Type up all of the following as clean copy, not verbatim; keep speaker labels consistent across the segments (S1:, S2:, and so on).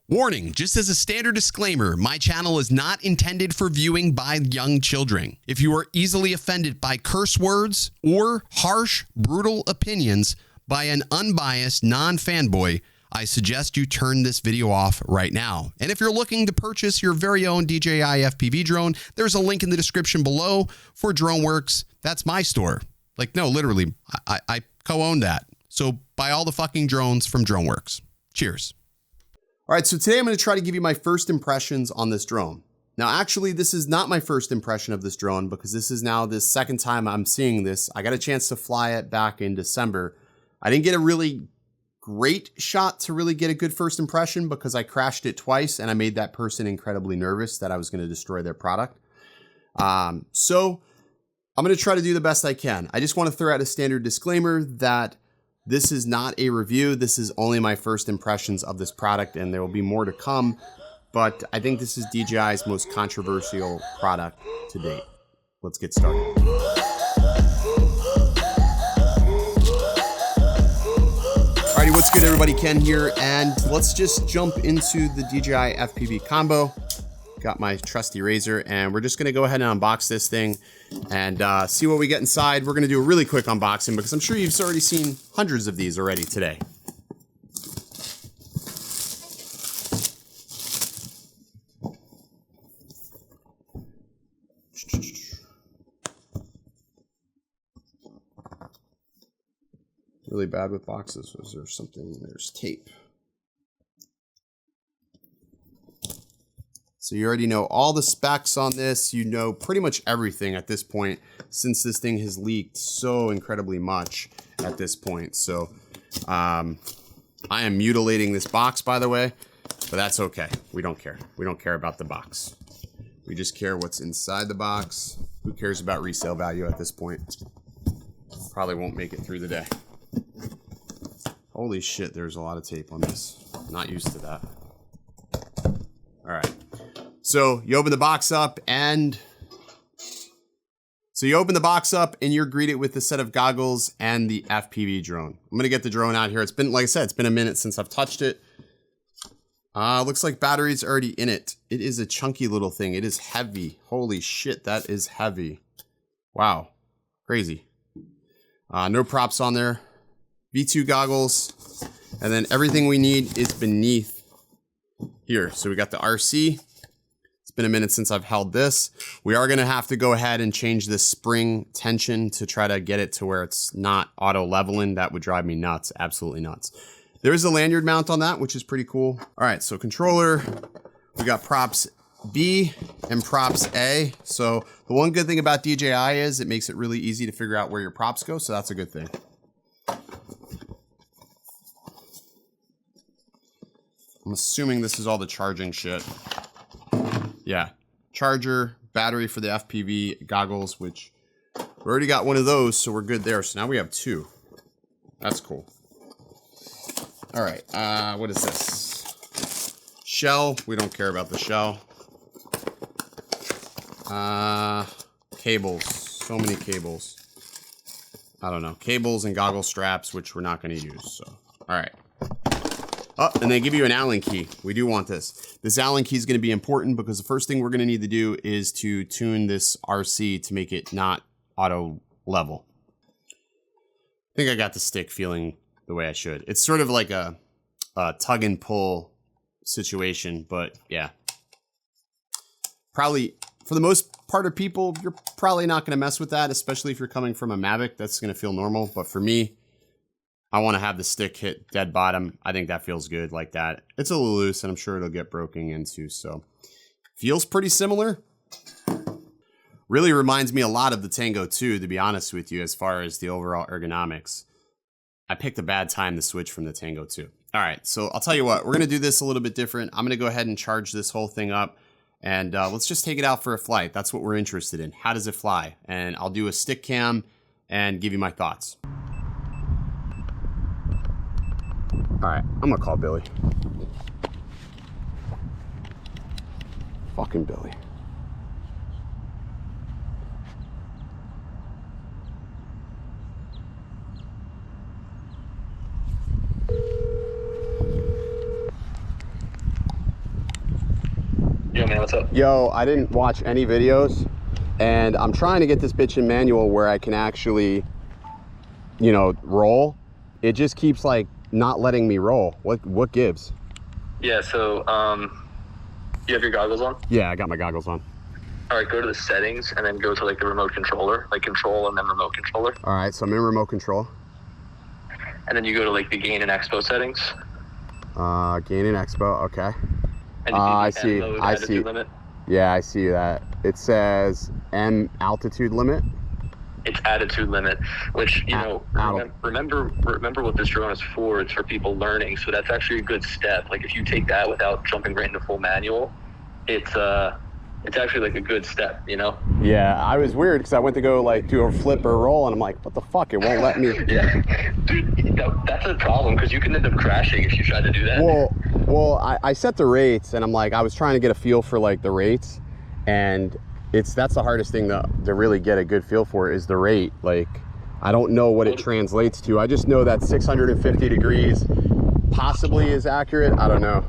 S1: Warning, just as a standard disclaimer, my channel is not intended for viewing by young children. If you are easily offended by curse words or harsh, brutal opinions by an unbiased non-fanboy, I suggest you turn this video off right now. And if you're looking to purchase your very own DJI FPV drone, there's a link in the description below for DroneWorks. That's my store. Like, no, literally, I co-own that. So buy all the fucking drones from DroneWorks. Cheers. All right, so today I'm going to try to give you my first impressions on this drone. Now, actually, this is not my first impression of this drone because this is now the second time I'm seeing this. I got a chance to fly it back in December. I didn't get a really great shot to really get a good first impression because I crashed it twice and I made that person incredibly nervous that I was going to destroy their product. So I'm going to try to do the best I can. I just want to throw out a standard disclaimer that this is not a review. This is only my first impressions of this product, and there will be more to come. But I think this is DJI's most controversial product to date. Let's get started. Alrighty, what's good, everybody? Ken here, and let's just jump into the DJI FPV combo. Got my trusty razor, and we're just gonna go ahead and unbox this thing and see what we get inside. We're gonna do a really quick unboxing because I'm sure you've already seen hundreds of these already today. Really bad with boxes. Is there something? There's tape. So you already know all the specs on this. You know pretty much everything at this point since this thing has leaked so incredibly much at this point. So I am mutilating this box, by the way, but that's okay. We don't care. We don't care about the box. We just care what's inside the box. Who cares about resale value at this point? Probably won't make it through the day. Holy shit, there's a lot of tape on this. Not used to that. All right. So you open the box up and you're greeted with a set of goggles and the FPV drone. I'm gonna get the drone out here. It's been, like I said, it's been a minute since I've touched it. Looks like battery's already in it. It is a chunky little thing. It is heavy. Holy shit, that is heavy. Wow, crazy. No props on there. V2 goggles, and then everything we need is beneath here. So we got the RC. It's been a minute since I've held this. We are gonna have to go ahead and change the spring tension to try to get it to where it's not auto leveling. That would drive me nuts, absolutely nuts. There is a lanyard mount on that, which is pretty cool. All right, so controller, we got props B and props A. So the one good thing about DJI is it makes it really easy to figure out where your props go, so that's a good thing. I'm assuming this is all the charging shit. Yeah, charger, battery for the FPV, goggles, which we already got one of those, so we're good there. So now we have two. That's cool. All right, what is this? Shell, we don't care about the shell. Cables, so many cables. I don't know, cables and goggle straps, which we're not gonna use, so, all right. Oh, and they give you an Allen key. We do want this. This Allen key is going to be important because the first thing we're going to need to do is to tune this RC to make it not auto level. I think I got the stick feeling the way I should. It's sort of like a tug and pull situation, but yeah. Probably, for the most part of people, you're probably not going to mess with that, especially if you're coming from a Mavic. That's going to feel normal, but for me, I want to have the stick hit dead bottom. I think that feels good like that. It's a little loose and I'm sure it'll get broken into, so feels pretty similar. Really reminds me a lot of the Tango 2, to be honest with you, as far as the overall ergonomics. I picked a bad time to switch from the Tango 2. All right, so I'll tell you what, we're going to do this a little bit different. I'm going to go ahead and charge this whole thing up and let's just take it out for a flight. That's what we're interested in. How does it fly? And I'll do a stick cam and give you my thoughts. All right, I'm gonna call Billy. Fucking Billy.
S2: Yo, man, what's up?
S1: Yo, I didn't watch any videos, and I'm trying to get this bitch in manual where I can actually, you know, roll. It just keeps like not letting me roll. What gives?
S2: Yeah, so you have your goggles on?
S1: Yeah, I got my goggles on.
S2: All right, go to the settings and then go to like the remote controller, like control and then remote controller.
S1: All right, so I'm in remote control.
S2: And then you go to like the gain and expo settings.
S1: Gain and expo, okay.
S2: And
S1: I see.
S2: Limit.
S1: Yeah, I see that. It says M altitude limit.
S2: It's attitude limit, which, you know, remember what this drone is for. It's for people learning. So that's actually a good step. Like if you take that without jumping right into full manual, it's actually like a good step, you know?
S1: Yeah, I was weird because I went to go like do a flip or roll and I'm like, what the fuck? It won't let me.
S2: Yeah, dude, that's a problem because you can end up crashing if you try to do that.
S1: Well, I set the rates and I'm like, I was trying to get a feel for like the rates, and that's the hardest thing to really get a good feel for is the rate. Like, I don't know what it translates to. I just know that 650 degrees possibly is accurate. I don't know.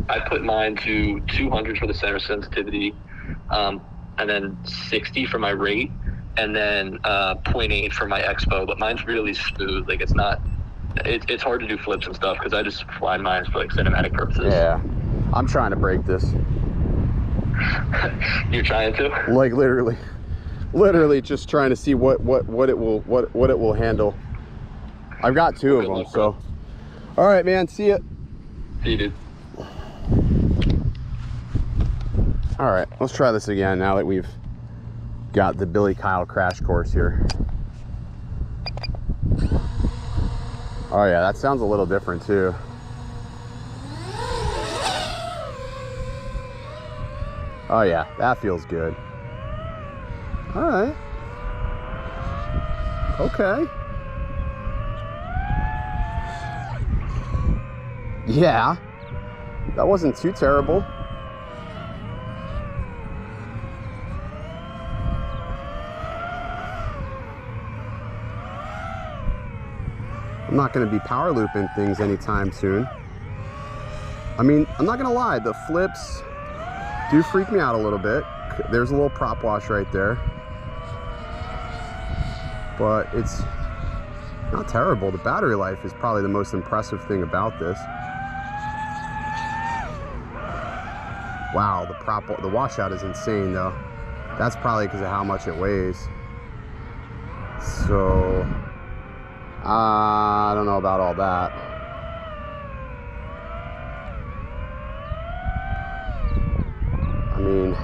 S2: I put mine to 200 for the center sensitivity, and then 60 for my rate, and then 0.8 for my expo. But mine's really smooth. Like it's hard to do flips and stuff because I just fly mine for like cinematic purposes. Yeah,
S3: I'm trying to break this.
S2: You're trying to?
S3: Like literally just trying to see what it will handle. I've got two of them, so. All right, man. See ya.
S2: See you, dude.
S3: All right, let's try this again now that we've got the Billy Kyle crash course here. Oh yeah, that sounds a little different too. Oh yeah, that feels good. All right. Okay. Yeah, that wasn't too terrible. I'm not going to be power looping things anytime soon. I mean, I'm not going to lie, the flips do freak me out a little bit. There's a little prop wash right there. But it's not terrible. The battery life is probably the most impressive thing about this. Wow, the washout is insane though. That's probably because of how much it weighs. So, I don't know about all that. I mean,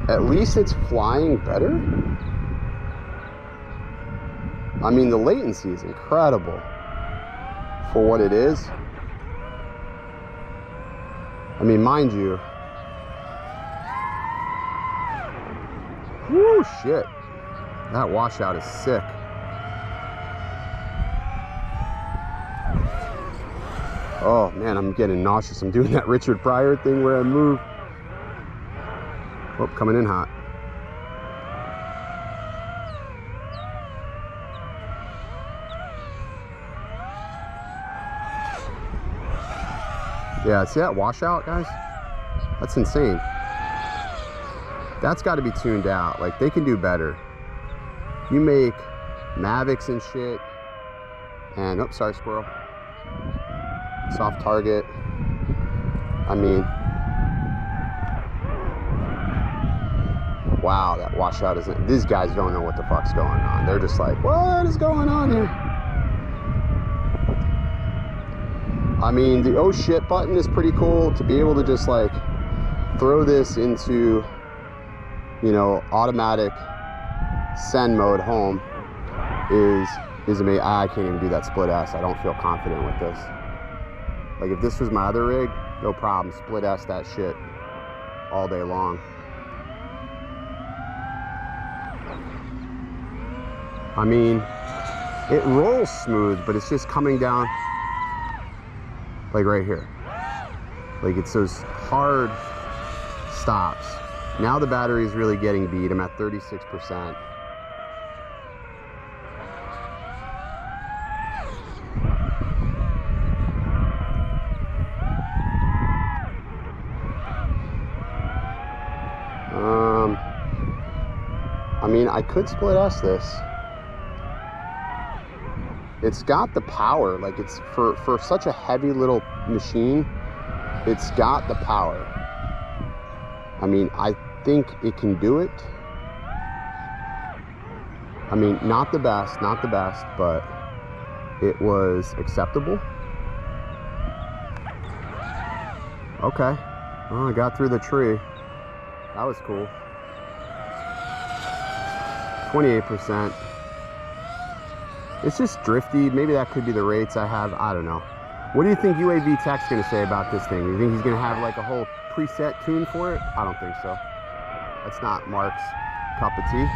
S3: at least it's flying better. I mean, the latency is incredible for what it is. I mean, mind you, whoo, shit, that washout is sick. Oh man, I'm getting nauseous. I'm doing that Richard Pryor thing where I move. Oh, coming in hot. Yeah, see that washout, guys? That's insane. That's got to be tuned out. Like, they can do better. You make Mavics and shit, and, oh, sorry, squirrel. Soft target. I mean, wow, that washout isn't, these guys don't know what the fuck's going on. They're just like, what is going on here? I mean, the oh shit button is pretty cool to be able to just like throw this into, you know, automatic send mode home is amazing. I can't even do that split S. I don't feel confident with this. Like if this was my other rig, no problem. Split S that shit all day long. I mean, it rolls smooth, but it's just coming down like right here. Like it's those hard stops. Now the battery is really getting beat. I'm at 36%. I could split S this. It's got the power, like it's for such a heavy little machine, it's got the power. I mean, I think it can do it. I mean, not the best, but it was acceptable. Okay, well, I got through the tree. That was cool. 28%. It's just drifty. Maybe that could be the rates I have. I don't know. What do you think UAV Tech's gonna say about this thing? You think he's gonna have like a whole preset tune for it? I don't think so. That's not Mark's cup of tea.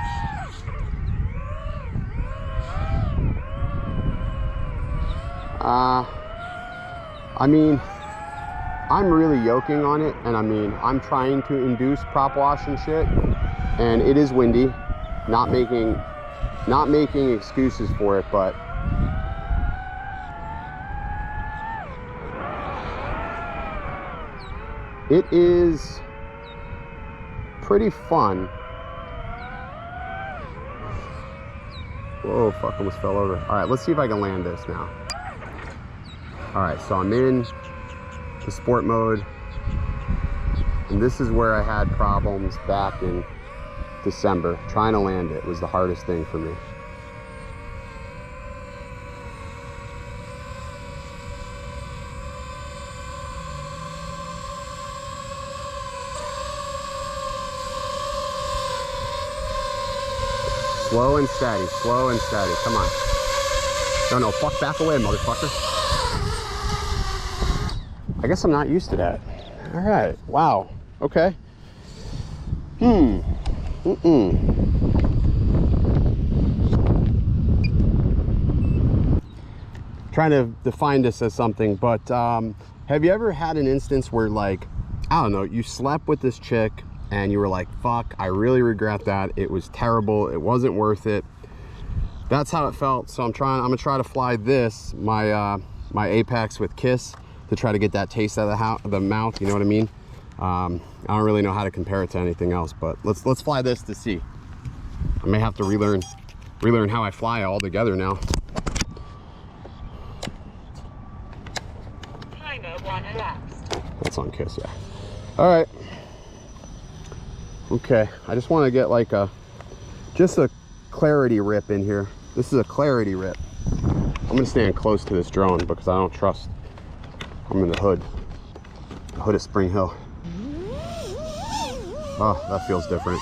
S3: I mean, I'm really yoking on it, and I mean, I'm trying to induce prop wash and shit, and it is windy. Not making excuses for it, but it is pretty fun. Whoa, fuck, almost fell over. All right, let's see if I can land this now. All right, so I'm in the sport mode, and this is where I had problems back in December. Trying to land it was the hardest thing for me. Slow and steady, slow and steady. Come on. No, fuck back away, motherfucker. I guess I'm not used to that. All right, wow, okay. Trying to define this as something, but have you ever had an instance where, like, I don't know, you slept with this chick and you were like, fuck, I really regret that. It was terrible. It wasn't worth it. That's how it felt. So I'm gonna try to fly this, my Apex with Kiss, to try to get that taste out of the mouth, you know what I mean? I don't really know how to compare it to anything else, but let's fly this to see. I may have to relearn how I fly altogether now. That's on Kiss, yeah. All right. Okay, I just want to get like just a clarity rip in here. This is a clarity rip. I'm gonna stand close to this drone because I don't trust. I'm in the hood of Springhill. Oh, that feels different.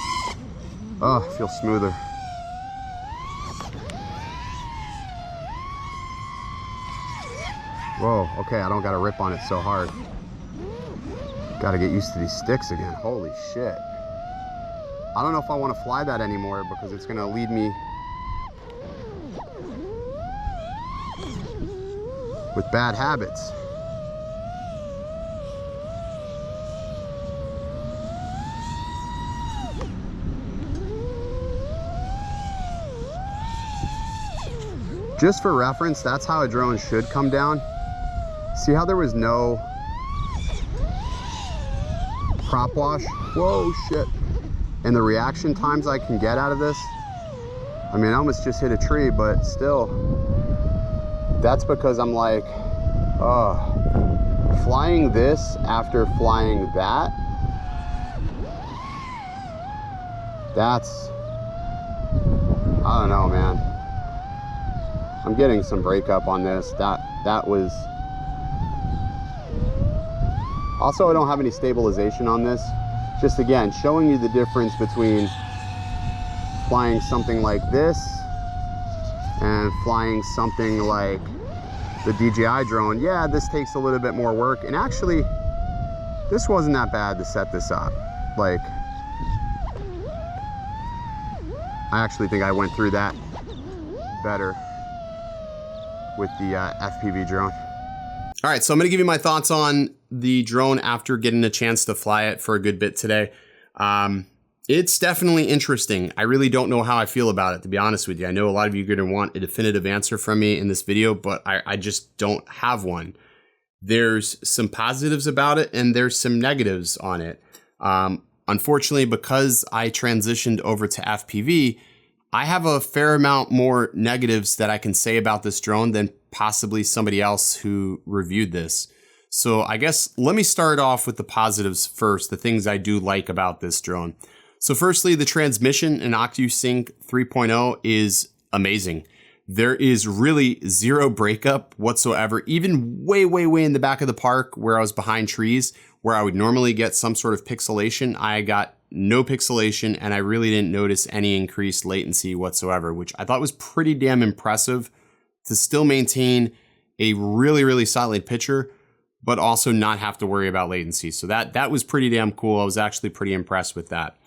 S3: Oh, it feels smoother. Whoa, okay, I don't got to rip on it so hard. Got to get used to these sticks again. Holy shit. I don't know if I want to fly that anymore because it's going to lead me with bad habits. Just for reference, that's how a drone should come down. See how there was no prop wash? Whoa, shit. And the reaction times I can get out of this. I mean, I almost just hit a tree, but still, that's because I'm like, flying this after flying that, that's, I don't know, man. I'm getting some breakup on this. That was, also I don't have any stabilization on this. Just again, showing you the difference between flying something like this and flying something like the DJI drone. Yeah, this takes a little bit more work. And actually, this wasn't that bad to set this up. Like, I actually think I went through that better with the FPV drone. All right, so I'm gonna give you my thoughts on the drone after getting a chance to fly it for a good bit today. It's definitely interesting. I really don't know how I feel about it, to be honest with you. I know a lot of you are gonna want a definitive answer from me in this video, but I just don't have one. There's some positives about it and there's some negatives on it. Unfortunately, because I transitioned over to FPV, I have a fair amount more negatives that I can say about this drone than possibly somebody else who reviewed this. So I guess let me start off with the positives first, the things I do like about this drone. So firstly, the transmission in OcuSync 3.0 is amazing. There is really zero breakup whatsoever, even way in the back of the park where I was behind trees, where I would normally get some sort of pixelation. I got no pixelation, and I really didn't notice any increased latency whatsoever, which I thought was pretty damn impressive to still maintain a really solid picture, but also not have to worry about latency. So that was pretty damn cool. I was actually pretty impressed with that.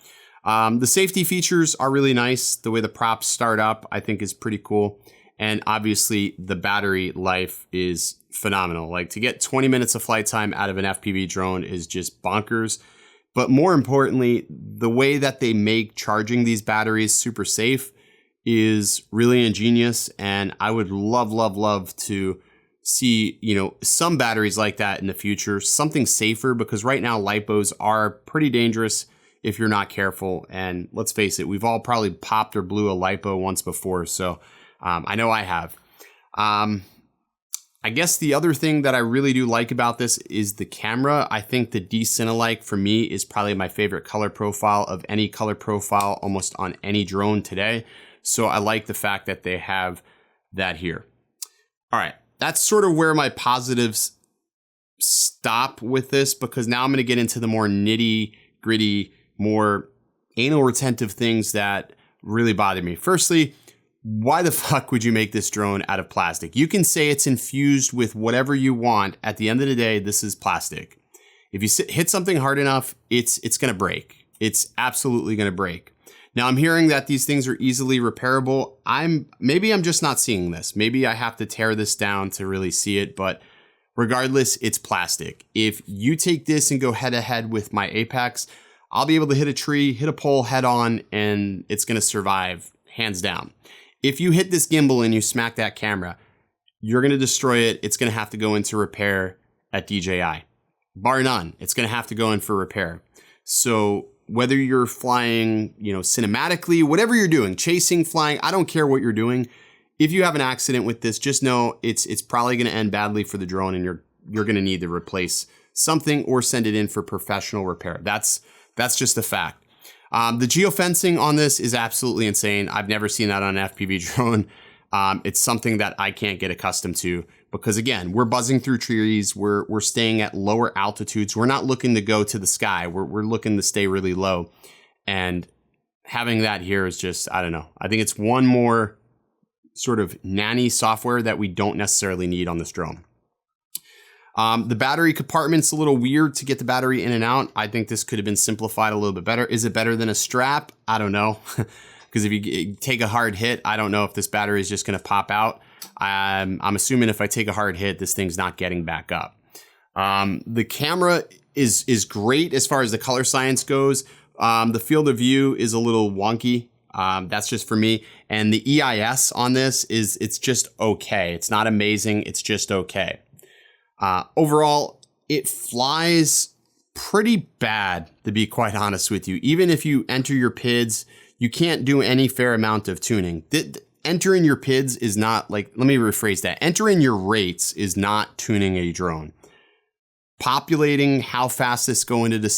S3: The safety features are really nice. The way the props start up, I think, is pretty cool. And obviously, the battery life is phenomenal. Like, to get 20 minutes of flight time out of an FPV drone is just bonkers. But more importantly, the way that they make charging these batteries super safe is really ingenious. And I would love to see, some batteries like that in the future, something safer, because right now LiPos are pretty dangerous if you're not careful. And let's face it, we've all probably popped or blew a LiPo once before. So I know I have. I guess the other thing that I really do like about this is the camera. I think the D-Cinelike for me is probably my favorite color profile of any color profile almost on any drone today. So I like the fact that they have that here. All right, that's sort of where my positives stop with this, because now I'm going to get into the more nitty gritty, more anal retentive things that really bother me. Firstly, why the fuck would you make this drone out of plastic? You can say it's infused with whatever you want. At the end of the day, this is plastic. If you hit something hard enough, it's going to break. It's absolutely going to break. Now, I'm hearing that these things are easily repairable. Maybe I'm just not seeing this. Maybe I have to tear this down to really see it, but regardless, it's plastic. If you take this and go head to head with my Apex, I'll be able to hit a tree, hit a pole head on, and it's going to survive hands down. If you hit this gimbal and you smack that camera, you're going to destroy it. It's going to have to go into repair at DJI. Bar none, it's going to have to go in for repair. So whether you're flying, cinematically, whatever you're doing, chasing, flying, I don't care what you're doing. If you have an accident with this, just know it's probably going to end badly for the drone, and you're going to need to replace something or send it in for professional repair. That's just a fact. The geofencing on this is absolutely insane. I've never seen that on an FPV drone. It's something that I can't get accustomed to, because again, we're buzzing through trees. We're staying at lower altitudes. We're not looking to go to the sky. We're looking to stay really low. And having that here is just, I don't know. I think it's one more sort of nanny software that we don't necessarily need on this drone. The battery compartment's a little weird to get the battery in and out. I think this could have been simplified a little bit better. Is it better than a strap? I don't know. Because if you take a hard hit, I don't know if this battery is just going to pop out. I'm assuming if I take a hard hit, this thing's not getting back up. The camera is great as far as the color science goes. The field of view is a little wonky. That's just for me. And the EIS on this it's just okay. It's not amazing. It's just okay. Overall, it flies pretty bad, to be quite honest with you. Even if you enter your PIDs, you can't do any fair amount of tuning. Entering your PIDs is not like, let me rephrase that. Entering your rates is not tuning a drone. Populating how fast this going to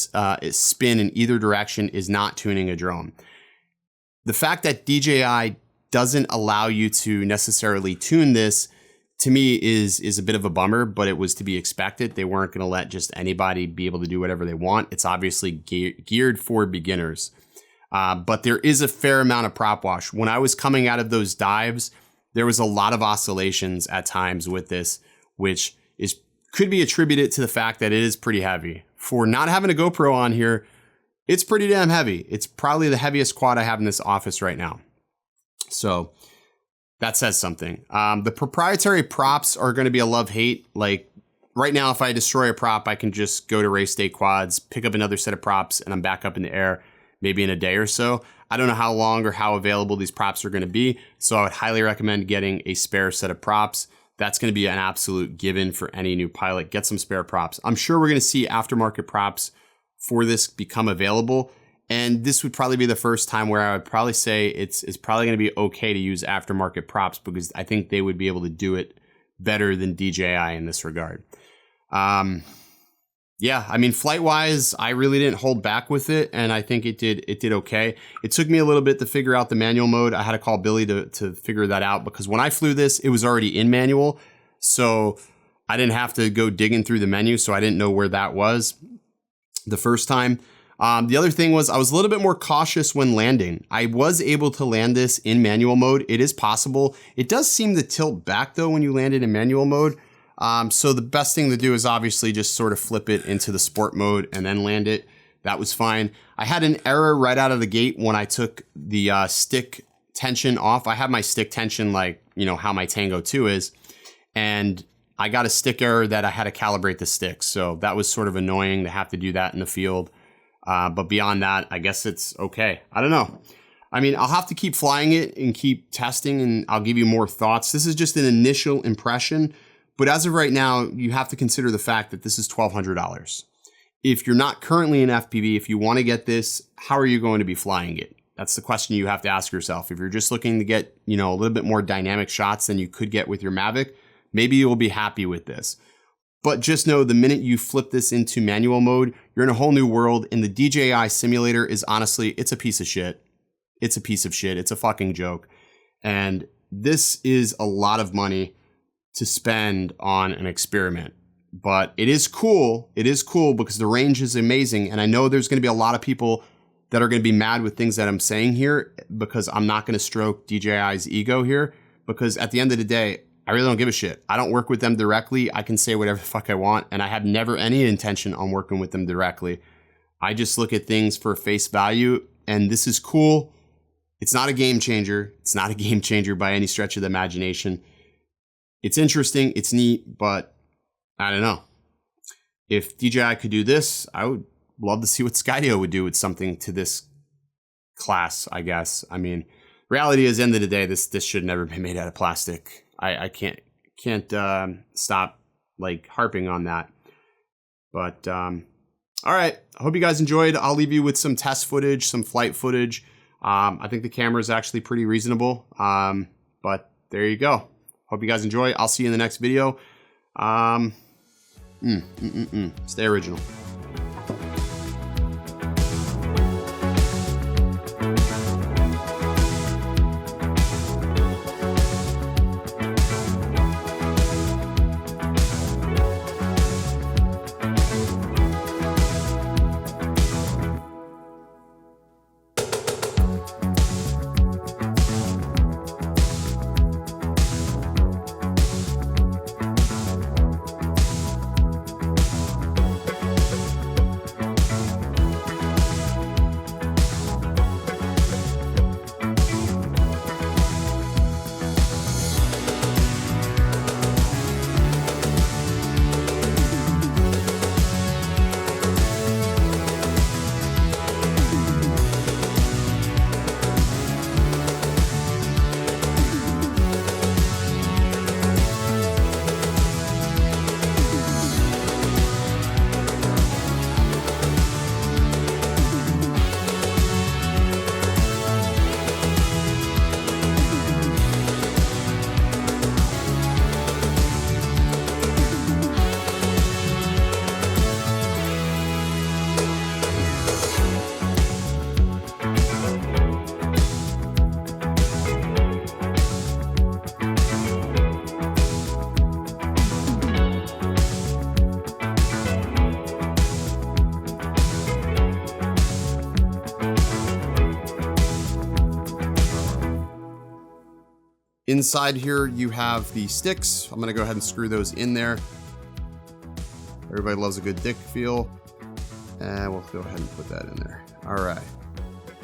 S3: spin in either direction is not tuning a drone. The fact that DJI doesn't allow you to necessarily tune this, to me, is a bit of a bummer, but it was to be expected. They weren't going to let just anybody be able to do whatever they want. It's obviously geared for beginners. But there is a fair amount of prop wash. When I was coming out of those dives, there was a lot of oscillations at times with this, which could be attributed to the fact that it is pretty heavy. For not having a GoPro on here, it's pretty damn heavy. It's probably the heaviest quad I have in this office right now. So that says something. The proprietary props are going to be a love-hate. Like right now, if I destroy a prop, I can just go to race day quads, pick up another set of props, and I'm back up in the air maybe in a day or so. I don't know how long or how available these props are going to be, so I would highly recommend getting a spare set of props. That's going to be an absolute given for any new pilot. Get some spare props. I'm sure we're going to see aftermarket props for this become available, And this would probably be the first time where I would probably say it's probably going to be okay to use aftermarket props, because I think they would be able to do it better than DJI in this regard. Yeah, I mean, flight-wise, I really didn't hold back with it, and I think it did okay. It took me a little bit to figure out the manual mode. I had to call Billy to figure that out, because when I flew this, it was already in manual, so I didn't have to go digging through the menu, so I didn't know where that was the first time. The other thing was I was a little bit more cautious when landing. I was able to land this in manual mode. It is possible. It does seem to tilt back, though, when you land it in manual mode. So the best thing to do is obviously just sort of flip it into the sport mode and then land it. That was fine. I had an error right out of the gate when I took the stick tension off. I have my stick tension like, you know, how my Tango 2 is. And I got a stick error that I had to calibrate the sticks. So that was sort of annoying to have to do that in the field. But beyond that, I guess it's okay. I don't know. I mean, I'll have to keep flying it and keep testing, and I'll give you more thoughts. This is just an initial impression. But as of right now, you have to consider the fact that this is $1,200. If you're not currently in FPV, if you want to get this, how are you going to be flying it? That's the question you have to ask yourself. If you're just looking to get, you know, a little bit more dynamic shots than you could get with your Mavic, maybe you'll be happy with this. But just know the minute you flip this into manual mode, you're in a whole new world. And the DJI simulator is honestly, it's a piece of shit. It's a piece of shit. It's a fucking joke. And this is a lot of money to spend on an experiment. But it is cool. It is cool because the range is amazing. And I know there's going to be a lot of people that are going to be mad with things that I'm saying here, because I'm not going to stroke DJI's ego here, because at the end of the day, I really don't give a shit. I don't work with them directly. I can say whatever the fuck I want, and I have never any intention on working with them directly. I just look at things for face value, and this is cool. It's not a game changer. It's not a game changer by any stretch of the imagination. It's interesting, it's neat, but I don't know. If DJI could do this, I would love to see what Skydio would do with something to this class, I guess. I mean, reality is, end of the day, this should never be made out of plastic. I can't stop like harping on that. But all right, I hope you guys enjoyed. I'll leave you with some test footage, some flight footage. I think the camera is actually pretty reasonable. But there you go. Hope you guys enjoy. I'll see you in the next video. Stay original. Inside here, you have the sticks. I'm gonna go ahead and screw those in there. Everybody loves a good dick feel. And we'll go ahead and put that in there. All right.